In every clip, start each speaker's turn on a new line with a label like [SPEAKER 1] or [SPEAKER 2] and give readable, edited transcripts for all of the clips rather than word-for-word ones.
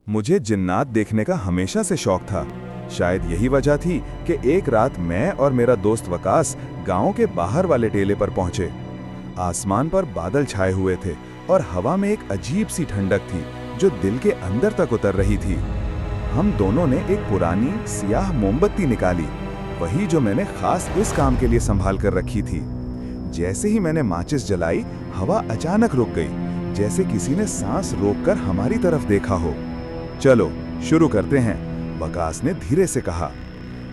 [SPEAKER 1] मुझे जिन्नात देखने का हमेशा से शौक था। शायद यही वजह थी कि एक रात मैं और मेरा दोस्त वकास गांव के बाहर वाले टेले पर पहुंचे। आसमान पर बादल छाए हुए थे और हवा में एक अजीब सी ठंडक थी जो दिल के अंदर तक उतर रही थी। हम दोनों ने एक पुरानी सियाह मोमबत्ती निकाली, वही जो मैंने खास इस काम के लिए संभाल कर रखी थी। जैसे ही मैंने माचिस जलाई, हवा अचानक रुक गई, जैसे किसी ने सांस रोककर हमारी तरफ देखा हो। चलो शुरू करते हैं, वकास ने धीरे से कहा।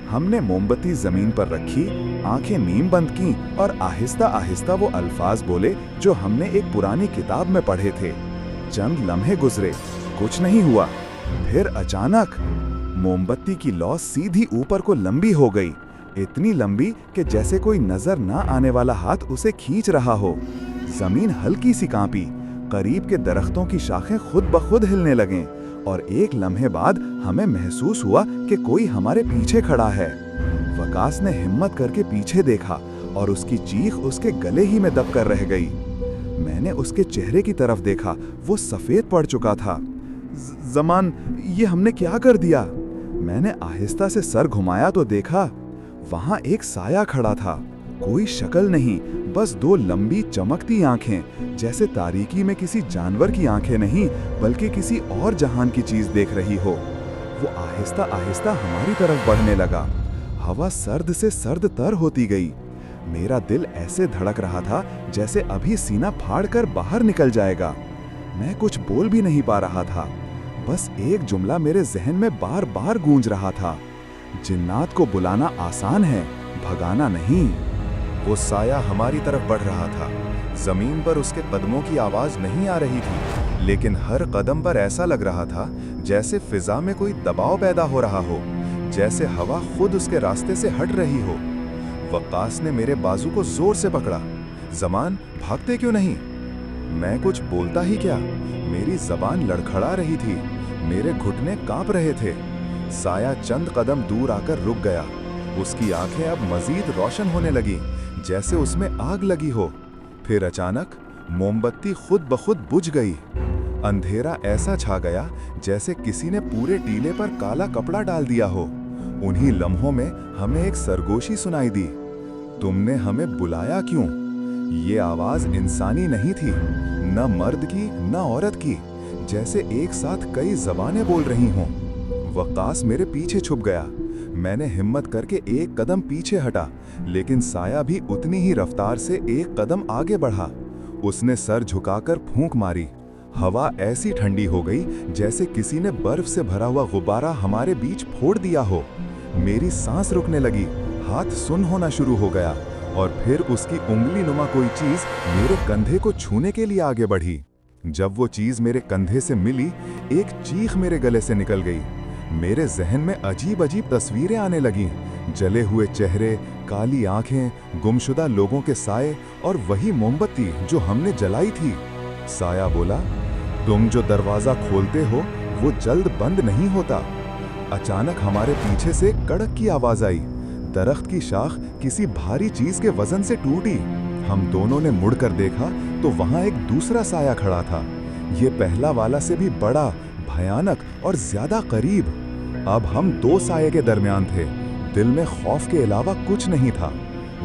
[SPEAKER 1] हमने मोमबत्ती जमीन पर रखी, आंखें नीम बंद की और आहिस्ता आहिस्ता वो अल्फाज बोले जो हमने एक पुरानी किताब में पढ़े थे। चंद लम्हे गुजरे, कुछ नहीं हुआ। फिर अचानक मोमबत्ती की लौ सीधी ऊपर को लंबी हो गई, इतनी लंबी कि जैसे कोई नजर ना आने वाला हाथ उसे खींच रहा हो। जमीन हल्की सी कांपी, करीब के दरख्तों की शाखें खुद ब खुद हिलने लगें और एक लम्हे बाद हमें महसूस हुआ कि कोई हमारे पीछे खड़ा है। वकास ने हिम्मत करके पीछे देखा और उसकी चीख उसके गले ही में दबकर रह गई। मैंने उसके चेहरे की तरफ देखा, वो सफेद पड़ चुका था। ज़मान, ये हमने क्या कर दिया? मैंने आहिस्ता से सर घुमाया तो देखा वहां एक साया खड़ा था। कोई शक्ल नहीं, बस दो लंबी चमकती आंखें, जैसे तारीकी में किसी जानवर की आंखें नहीं बल्कि किसी और जहान की चीज देख रही हो। वो आहिस्ता आहिस्ता हमारी तरफ बढ़ने लगा। हवा सर्द से सर्द तर होती गई। मेरा दिल ऐसे धड़क रहा था जैसे अभी सीना फाड़कर बाहर निकल जाएगा। मैं कुछ बोल भी नहीं पा रहा था, बस एक जुमला मेरे जहन में बार बार गूंज रहा था, जिन्नात को बुलाना आसान है, भगाना नहीं।
[SPEAKER 2] वो साया हमारी तरफ बढ़ रहा था। जमीन पर उसके कदमों की आवाज नहीं आ रही थी, लेकिन हर कदम पर ऐसा लग रहा था जैसे फिजा में कोई दबाव पैदा हो रहा हो, जैसे हवा खुद उसके रास्ते से हट रही हो। वकास ने मेरे बाजू को जोर से पकड़ा। ज़मान, भागते क्यों नहीं? मैं कुछ बोलता ही क्या, मेरी जबान लड़खड़ा रही थी, मेरे घुटने कांप रहे थे। साया चंद कदम दूर आकर रुक गया। उसकी आंखें अब मजीद रोशन होने लगी, जैसे उसमें आग लगी हो। फिर अचानक मोमबत्ती खुद ब खुद बुझ गई। अंधेरा ऐसा छा गया जैसे किसी ने पूरे टीले पर काला कपड़ा डाल दिया हो। उन्हीं लम्हों में हमें एक सरगोशी सुनाई दी। तुमने हमें बुलाया क्यों? ये आवाज इंसानी नहीं थी, न मर्द की न औरत की, जैसे एक साथ कई जबानें बोल रही हों। वकास मेरे पीछे छुप गया। मैंने हिम्मत करके एक कदम पीछे हटा, लेकिन साया भी उतनी ही रफ्तार से एक कदम आगे बढ़ा। उसने सर झुकाकर फूंक मारी। हवा ऐसी ठंडी हो गई जैसे किसी ने बर्फ से भरा हुआ गुब्बारा हमारे बीच फोड़ दिया हो। मेरी सांस रुकने लगी, हाथ सुन्न होना शुरू हो गया और फिर उसकी उंगली नुमा कोई चीज मेरे कंधे को छूने के लिए आगे बढ़ी। जब वो चीज मेरे कंधे से मिली, एक चीख मेरे गले से निकल गई। मेरे जहन में अजीब अजीब तस्वीरें आने लगीं, जले हुए चेहरे, काली आंखें, गुमशुदा लोगों के साए और वही मोमबत्ती जो हमने जलाई थी। साया बोला, तुम जो दरवाजा खोलते हो वो जल्द बंद नहीं होता। अचानक हमारे पीछे से कड़क की आवाज आई। दरख्त की शाख किसी भारी चीज के वजन से टूटी। हम दोनों ने मुड़कर देखा तो वहां एक दूसरा साया खड़ा था। ये पहला वाला से भी बड़ा, भयानक और ज्यादा करीब। अब हम दो साये के दरमियान थे। दिल में खौफ के अलावा कुछ नहीं था।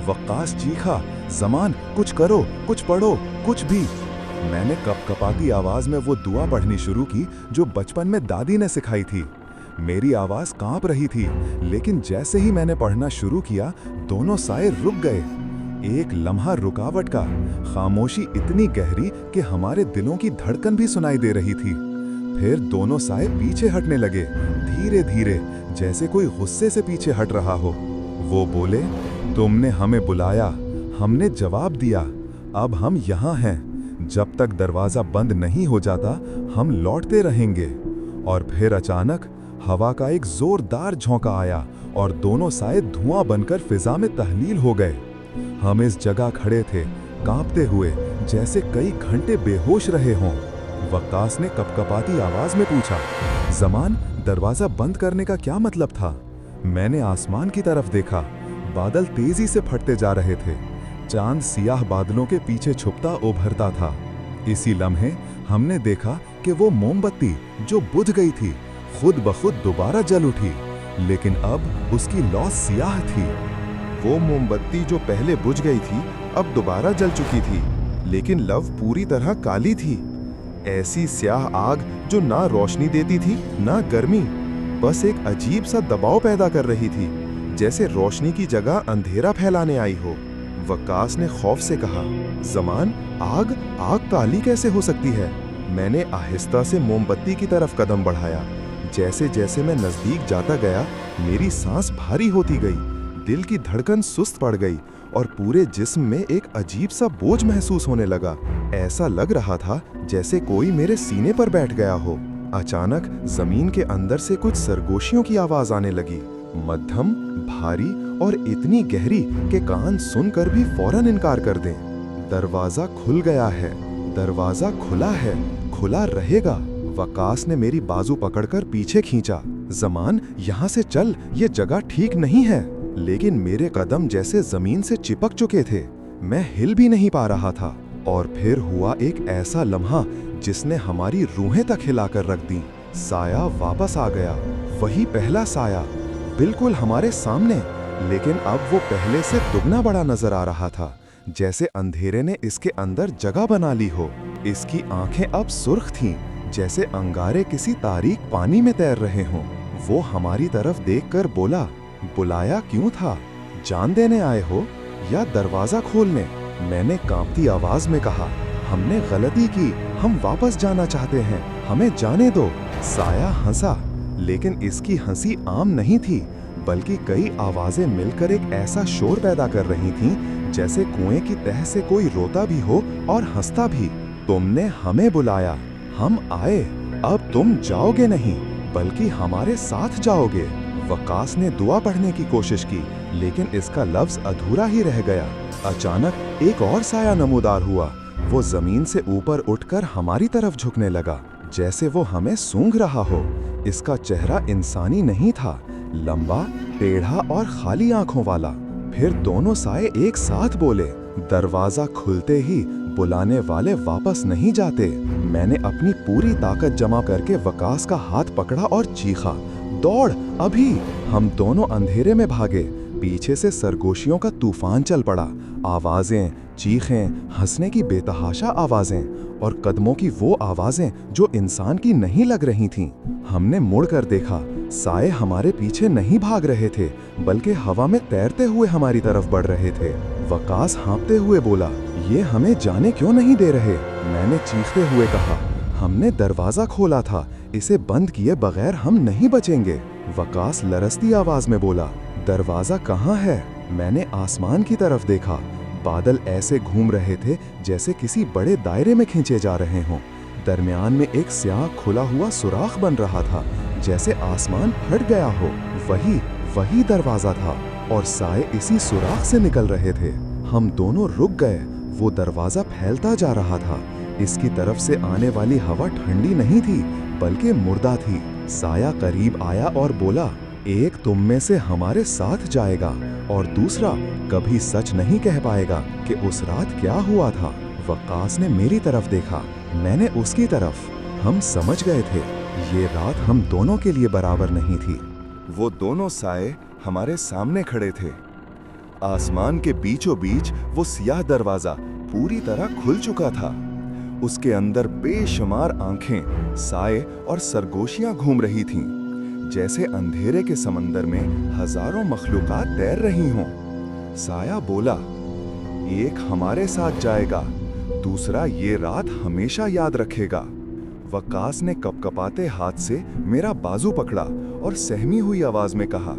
[SPEAKER 2] वकास चीखा, ज़मान, कुछ करो, कुछ पढ़ो, कुछ भी। मैंने कपकपाती आवाज में वो दुआ पढ़नी शुरू की जो बचपन में दादी ने सिखाई थी। मेरी आवाज कांप रही थी, लेकिन जैसे ही मैंने पढ़ना शुरू किया, दोनों साये रुक गए। एक लम्हा रुकावट का, खामोशी इतनी गहरी कि हमारे दिलों की धड़कन भी सुनाई दे रही थी। फिर दोनों साये पीछे हटने लगे, धीरे धीरे, जैसे कोई गुस्से से पीछे हट रहा हो। वो बोले, तुमने हमें बुलाया, हमने जवाब दिया, अब हम यहाँ हैं। जब तक दरवाजा बंद नहीं हो जाता हम लौटते रहेंगे। और फिर अचानक हवा का एक जोरदार झोंका आया और दोनों साये धुआं बनकर फिजा में तहलील हो गए। हम इस जगह खड़े थे, कांपते हुए, जैसे कई घंटे बेहोश रहे हों। वकास ने कपकपाती आवाज में पूछा, ज़मान, दरवाजा बंद करने का क्या मतलब था? मैंने आसमान की तरफ देखा। बादल तेजी से फटते जा रहे थे। चांद सियाह बादलों के पीछे छुपता उभरता था। इसी लम्हे हमने देखा कि वो मोमबत्ती जो बुझ गई थी खुद ब खुद दोबारा जल उठी, लेकिन अब उसकी लौ सियाह थी। वो मोमबत्ती जो पहले बुझ गई थी अब दोबारा जल चुकी थी, लेकिन लव पूरी तरह काली थी। ऐसी स्याह आग जो ना रोशनी देती थी ना गर्मी, बस एक अजीब सा दबाव पैदा कर रही थी, जैसे रोशनी की जगह अंधेरा फैलाने आई हो। वकास ने खौफ से कहा, ज़मान, आग काली कैसे हो सकती है? मैंने आहिस्ता से मोमबत्ती की तरफ कदम बढ़ाया। जैसे जैसे मैं नजदीक जाता गया, मेरी सांस भारी होती गई, दिल की धड़कन सुस्त पड़ गई और पूरे जिस्म में एक अजीब सा बोझ महसूस होने लगा। ऐसा लग रहा था जैसे कोई मेरे सीने पर बैठ गया हो। अचानक जमीन के अंदर से कुछ सरगोशियों की आवाज आने लगी, मध्यम, भारी और इतनी गहरी कि कान सुनकर भी फौरन इनकार कर दें। दरवाजा खुल गया है, दरवाजा खुला है, खुला रहेगा। वकास ने मेरी बाजू पकड़कर पीछे खींचा। ज़मान, यहाँ से चल, ये जगह ठीक नहीं है। लेकिन मेरे कदम जैसे जमीन से चिपक चुके थे, मैं हिल भी नहीं पा रहा था। और फिर हुआ एक ऐसा लम्हा जिसने हमारी रूहें तक हिलाकर रख दी। साया वापस आ गया, वही पहला साया, बिल्कुल हमारे सामने, लेकिन अब वो पहले से दुगना बड़ा नजर आ रहा था, जैसे अंधेरे ने इसके अंदर जगह बना ली हो। इसकी आंखें अब सुर्ख थीं, जैसे अंगारे किसी तारीक पानी में तैर रहे हों। वो हमारी तरफ देखकर बोला, बुलाया क्यों था? जान देने आए हो या दरवाजा खोलने? मैंने कांपती आवाज में कहा, हमने गलती की, हम वापस जाना चाहते हैं, हमें जाने दो। साया हंसा, लेकिन इसकी हंसी आम नहीं थी, बल्कि कई आवाजें मिलकर एक ऐसा शोर पैदा कर रही थीं, जैसे कुएं की तह से कोई रोता भी हो और हंसता भी। तुमने हमें बुलाया, हम आए, अब तुम जाओगे नहीं, बल्कि हमारे साथ जाओगे। वकास ने दुआ पढ़ने की कोशिश की, लेकिन इसका लफ्ज अधूरा ही रह गया। अचानक एक और साया नमूदार हुआ। वो जमीन से ऊपर उठकर हमारी तरफ झुकने लगा, जैसे वो हमें सूंघ रहा हो। इसका चेहरा इंसानी नहीं था, लंबा, टेढ़ा और खाली आंखों वाला। फिर दोनों साए एक साथ बोले। दरवाजा खुलते ही बुलाने वाले वापस नहीं जाते। मैंने अपनी पूरी ताकत जमा करके वकास का हाथ पकड़ा और चीखा, दौड़ अभी! हम दोनों अंधेरे में भागे। पीछे से सरगोशियों का तूफान चल पड़ा। आवाजें, चीखें, हंसने की बेतहाशा आवाजें और कदमों की वो आवाजें जो इंसान की नहीं लग रही थीं। हमने मुड़कर देखा, साए हमारे पीछे नहीं भाग रहे थे, बल्कि हवा में तैरते हुए हमारी तरफ बढ़ रहे थे। वकास हाँफते हुए बोला, ये हमें जाने क्यों नहीं दे रहे? मैंने चीखते हुए कहा, हमने दरवाजा खोला था, इसे बंद किए बगैर हम नहीं बचेंगे। वकास लरसती आवाज में बोला, दरवाजा कहाँ है? मैंने आसमान की तरफ देखा। बादल ऐसे घूम रहे थे जैसे किसी बड़े दायरे में खींचे जा रहे हों। दरमियान में एक स्याह खुला हुआ सुराख बन रहा था, जैसे आसमान फट गया हो। वही दरवाजा था और साए इसी सुराख से निकल रहे थे। हम दोनों रुक गए। वो दरवाजा फैलता जा रहा था। इसकी तरफ से आने वाली हवा ठंडी नहीं थी, बल्कि मुर्दा थी। साया करीब आया और बोला, एक तुम में से हमारे साथ जाएगा और दूसरा कभी सच नहीं कह पाएगा कि उस रात क्या हुआ था। वकास ने मेरी तरफ देखा, मैंने उसकी तरफ। हम समझ गए थे, ये रात हम दोनों के लिए बराबर नहीं थी।
[SPEAKER 1] वो दोनों साए हमारे सामने खड़े थे। आसमान के बीचों बीच वो सियाह दरवाजा पूरी तरह खुल चुका था। उसके अंदर बेशुमार आंखें, साए और सरगोशियां घूम रही थीं, जैसे अंधेरे के समंदर में हजारों मखलूकात तैर रही हों। साया बोला, एक हमारे साथ जाएगा, दूसरा ये रात हमेशा याद रखेगा। वकास ने कपकपाते हाथ से मेरा बाजू पकड़ा और सहमी हुई आवाज में कहा,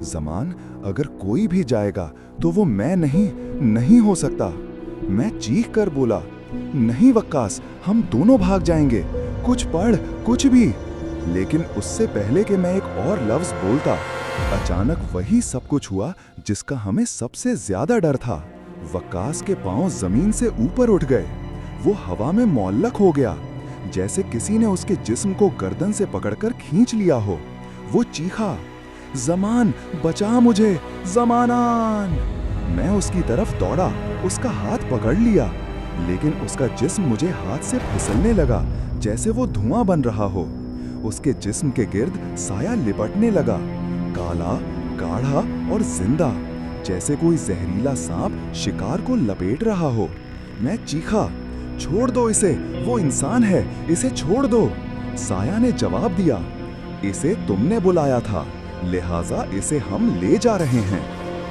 [SPEAKER 1] ज़मान, अगर कोई भी जाएगा तो वो मैं नहीं हो सकता। मैं चीख कर बोला, नहीं वकास, हम दोनों भाग जाएंगे, कुछ पढ़, कुछ भी। लेकिन उससे पहले कि मैं एक और लफ्ज बोलता, अचानक वही सब कुछ हुआ जिसका हमें सबसे ज्यादा डर था। वकास के पांव जमीन से ऊपर उठ गए। वो हवा में मौल्लक हो गया, जैसे किसी ने उसके जिस्म को गर्दन से पकड़कर खींच लिया हो। वो चीखा, ज़मान, बचा मुझे, ज़मानान। मैं उसकी तरफ दौड़ा, उसका हाथ पकड़ लिया, लेकिन उसका जिस्म मुझे हाथ से फिसलने लगा, जैसे वो धुआं बन रहा हो। उसके जिस्म के गिर्द साया लिपटने लगा, काला, गाढ़ा और जिंदा, जैसे कोई जहरीला सांप शिकार को लपेट रहा हो। मैं चीखा, छोड़ दो इसे, वो इंसान है, इसे छोड़ दो। साया ने जवाब दिया, इसे तुमने बुलाया था, लिहाजा इसे हम ले जा रहे हैं।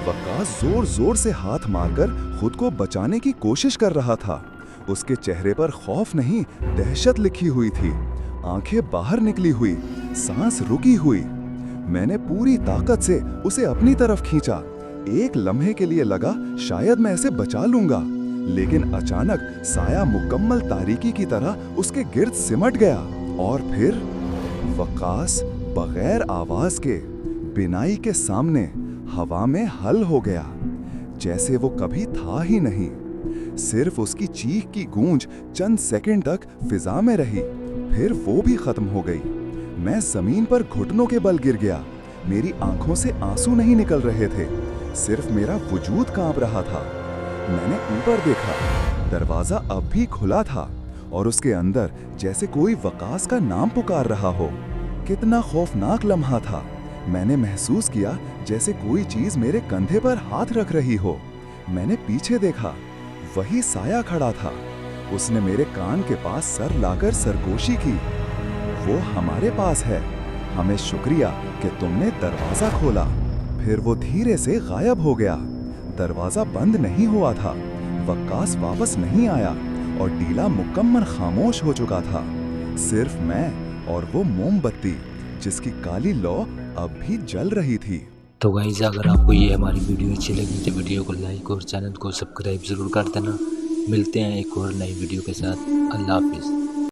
[SPEAKER 1] वक्कास जोर जोर से हाथ मारकर खुद को बचाने की कोशिश कर रहा था। उसके चेहरे पर खौफ नहीं, दहशत लिखी हुई थी, आंखें बाहर निकली हुई, सांस रुकी हुई। मैंने पूरी ताकत से उसे अपनी तरफ खींचा। एक लम्हे के लिए लगा शायद मैं इसे बचा लूंगा, लेकिन अचानक साया मुकम्मल तारीकी की तरह उसके गिर्द सिमट गया और फिर वक्कास बगैर आवाज के बिनाई के सामने हवा में हल हो गया, जैसे वो कभी था ही नहीं। सिर्फ उसकी चीख की गूंज चंद सेकंड तक फिजा में रही, फिर वो भी खत्म हो गई। मैं जमीन पर घुटनों के बल गिर गया। मेरी आंखों से आंसू नहीं निकल रहे थे, सिर्फ मेरा वजूद कांप रहा था। मैंने ऊपर देखा, दरवाजा अब भी खुला था और उसके अंदर जैसे कोई वक्कास का नाम पुकार रहा हो। कितना खौफनाक लम्हा था। मैंने महसूस किया जैसे कोई चीज मेरे कंधे पर हाथ रख रही हो। मैंने पीछे देखा, वही साया खड़ा था। उसने मेरे कान के पास सर लाकर सरगोशी की, वो हमारे पास है, हमें शुक्रिया कि तुमने दरवाजा खोला। फिर वो धीरे से गायब हो गया। दरवाजा बंद नहीं हुआ था, वक्कास वापस नहीं आया और डीला मुकम्मल खामोश हो चुका था। सिर्फ मैं और वो मोमबत्ती जिसकी काली लौ अब भी जल रही थी।
[SPEAKER 3] तो गाइस, अगर आपको ये हमारी वीडियो अच्छी लगी तो वीडियो को लाइक और चैनल को सब्सक्राइब ज़रूर कर देना। मिलते हैं एक और नई वीडियो के साथ। अल्लाह हाफिज़।